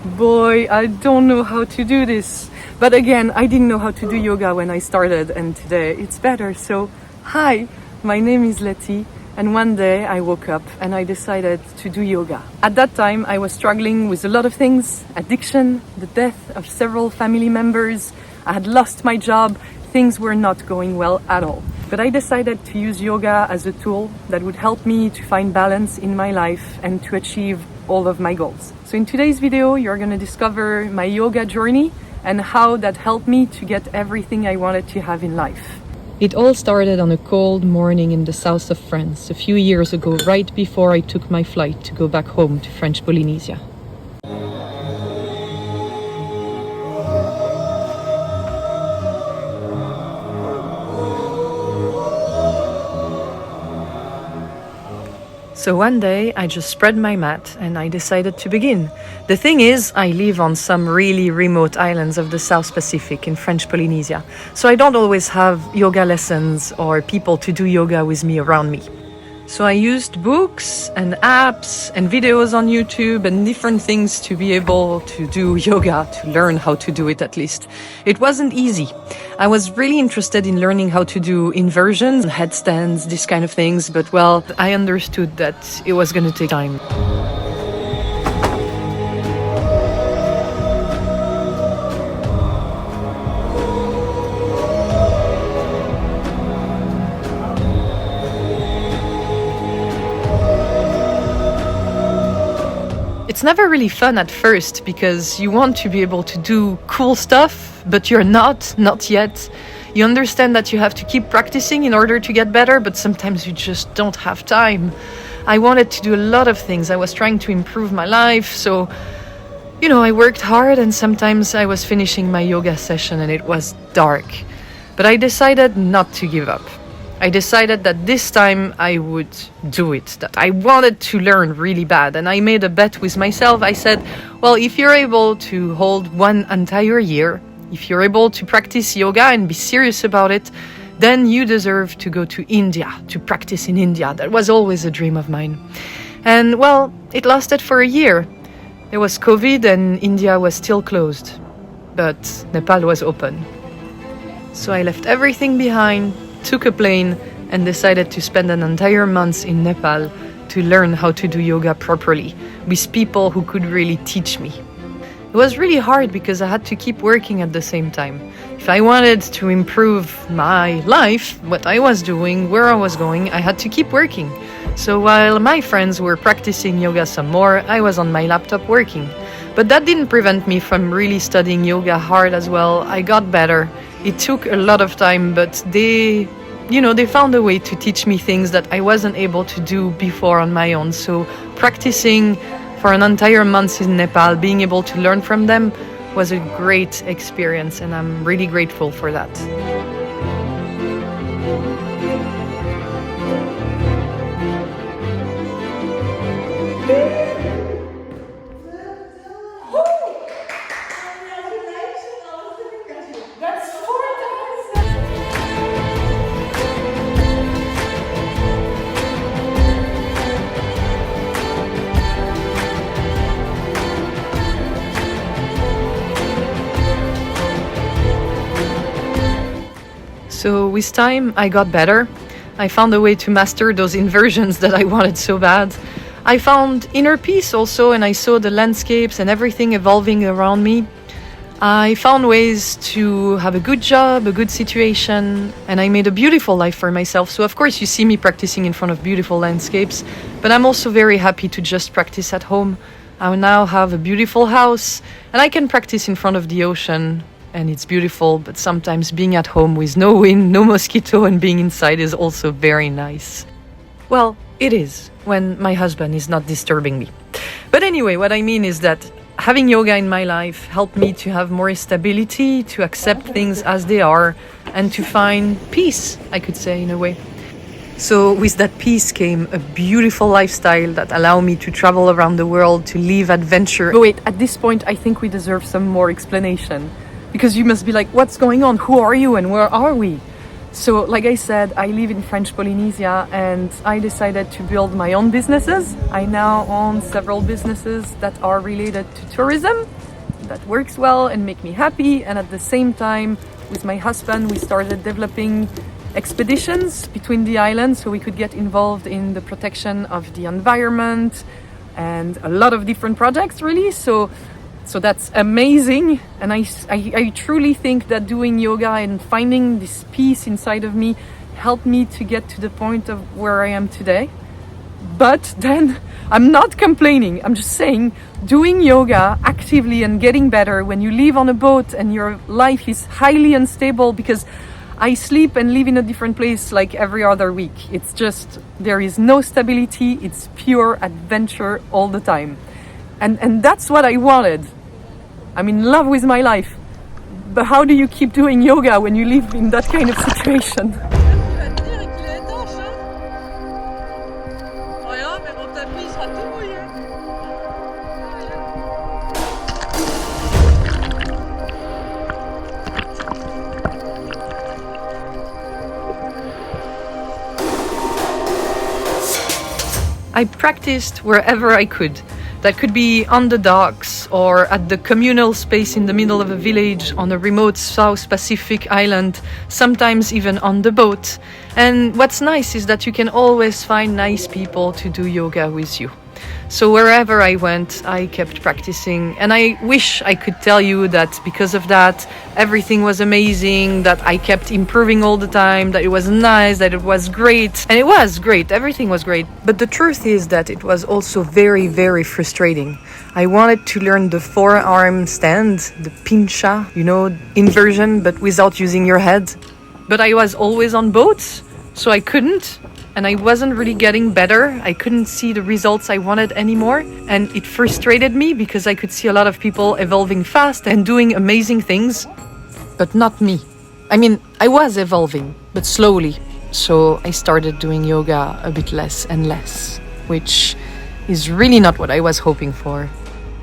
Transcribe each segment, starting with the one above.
boy, I don't know how to do this. But again, I didn't know how to do yoga when I started, and today it's better. So, hi, my name is Letty, and one day I woke up and I decided to do yoga. At that time, I was struggling with a lot of things: addiction, the death of several family members. I had lost my job. Things were not going well at all. But I decided to use yoga as a tool that would help me to find balance in my life and to achieve all of my goals. So in today's video, you're going to discover my yoga journey and how that helped me to get everything I wanted to have in life. It all started on a cold morning in the south of France a few years ago, right before I took my flight to go back home to French Polynesia. So one day I just spread my mat and I decided to begin. The thing is, I live on some really remote islands of the South Pacific in French Polynesia, so I don't always have yoga lessons or people to do yoga with me around me. So I used books and apps and videos on YouTube and different things to be able to do yoga, to learn how to do it at least. It wasn't easy. I was really interested in learning how to do inversions, headstands, this kind of things, but well, I understood that it was going to take time. It's never really fun at first because you want to be able to do cool stuff, but you're not yet. You understand that you have to keep practicing in order to get better, but sometimes you just don't have time. I wanted to do a lot of things. I was trying to improve my life, so, I worked hard, and sometimes I was finishing my yoga session and it was dark. But I decided not to give up. I decided that this time I would do it, that I wanted to learn really bad. And I made a bet with myself. I said, well, if you're able to hold one entire year, if you're able to practice yoga and be serious about it, then you deserve to go to India, to practice in India. That was always a dream of mine. And well, it lasted for a year. There was COVID and India was still closed, but Nepal was open. So I left everything behind, took a plane and decided to spend an entire month in Nepal to learn how to do yoga properly with people who could really teach me. It was really hard because I had to keep working at the same time. If I wanted to improve my life, what I was doing, where I was going, I had to keep working. So while my friends were practicing yoga some more, I was on my laptop working. But that didn't prevent me from really studying yoga hard as well. I got better. It took a lot of time, but they found a way to teach me things that I wasn't able to do before on my own. So practicing for an entire month in Nepal, being able to learn from them was a great experience, and I'm really grateful for that. So with time, I got better. I found a way to master those inversions that I wanted so bad. I found inner peace also, and I saw the landscapes and everything evolving around me. I found ways to have a good job, a good situation, and I made a beautiful life for myself. So of course you see me practicing in front of beautiful landscapes, but I'm also very happy to just practice at home. I now have a beautiful house, and I can practice in front of the ocean. And it's beautiful, but sometimes being at home with no wind, no mosquito, and being inside is also very nice. Well, it is, when my husband is not disturbing me. But anyway, what I mean is that having yoga in my life helped me to have more stability, to accept things as they are, and to find peace, I could say, in a way. So with that peace came a beautiful lifestyle that allowed me to travel around the world, to live adventure. But wait, at this point, I think we deserve some more explanation. Because you must be like, what's going on? Who are you and where are we? So, like I said, I live in French Polynesia and I decided to build my own businesses. I now own several businesses that are related to tourism. that works well and make me happy. And at the same time, with my husband, we started developing expeditions between the islands so we could get involved in the protection of the environment and a lot of different projects, really. So that's amazing. And I truly think that doing yoga and finding this peace inside of me helped me to get to the point of where I am today. But then I'm not complaining. I'm just saying doing yoga actively and getting better when you live on a boat and your life is highly unstable, because I sleep and live in a different place like every other week. It's just, there is no stability. It's pure adventure all the time. And that's what I wanted. I'm in love with my life. But how do you keep doing yoga when you live in that kind of situation? I practiced wherever I could. That could be on the docks or at the communal space in the middle of a village on a remote South Pacific island, sometimes even on the boat. And what's nice is that you can always find nice people to do yoga with you. So wherever I went, I kept practicing. And I wish I could tell you that because of that, everything was amazing, that I kept improving all the time, that it was nice, that it was great. And it was great. Everything was great. But the truth is that it was also very, very frustrating. I wanted to learn the forearm stand, the pincha, inversion, but without using your head. But I was always on boats, so I couldn't. And I wasn't really getting better. I couldn't see the results I wanted anymore. And it frustrated me because I could see a lot of people evolving fast and doing amazing things, but not me. I mean, I was evolving, but slowly. So I started doing yoga a bit less and less, which is really not what I was hoping for.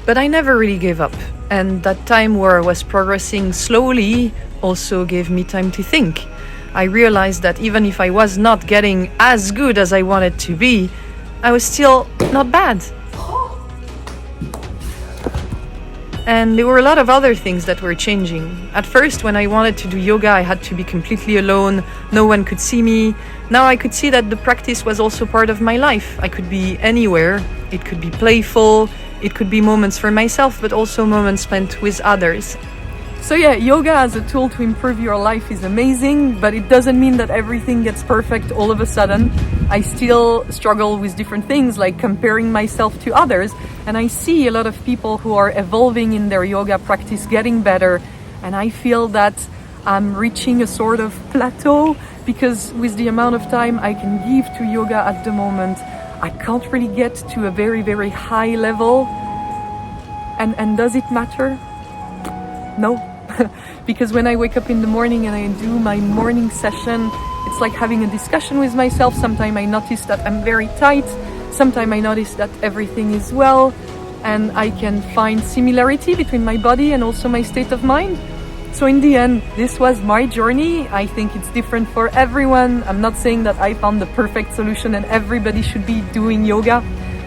But I never really gave up. And that time where I was progressing slowly also gave me time to think. I realized that even if I was not getting as good as I wanted to be, I was still not bad. And there were a lot of other things that were changing. At first, when I wanted to do yoga, I had to be completely alone. No one could see me. Now I could see that the practice was also part of my life. I could be anywhere. It could be playful. It could be moments for myself, but also moments spent with others. So yeah, yoga as a tool to improve your life is amazing, but it doesn't mean that everything gets perfect all of a sudden. I still struggle with different things like comparing myself to others, and I see a lot of people who are evolving in their yoga practice, getting better, and I feel that I'm reaching a sort of plateau, because with the amount of time I can give to yoga at the moment, I can't really get to a very, very high level. And does it matter? No. Because when I wake up in the morning and I do my morning session, it's like having a discussion with myself. Sometimes I notice that I'm very tight. Sometimes I notice that everything is well. And I can find similarity between my body and also my state of mind. So in the end, this was my journey. I think it's different for everyone. I'm not saying that I found the perfect solution and everybody should be doing yoga.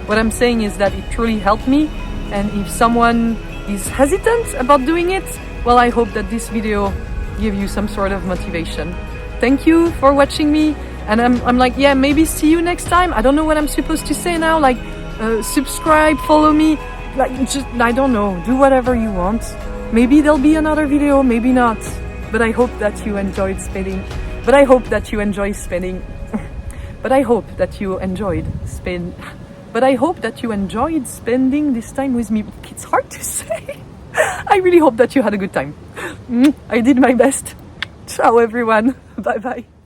What I'm saying is that it truly helped me. And if someone is hesitant about doing it, well, I hope that this video gives you some sort of motivation. Thank you for watching me. And I'm like, yeah, maybe see you next time. I don't know what I'm supposed to say now. Like, subscribe, follow me. Like, just, I don't know. Do whatever you want. Maybe there'll be another video, maybe not. But I hope that you enjoyed spending. But I hope that you enjoyed spending. But I hope that you enjoyed spending this time with me. It's hard to say. I really hope that you had a good time. I did my best. Ciao, everyone. Bye-bye.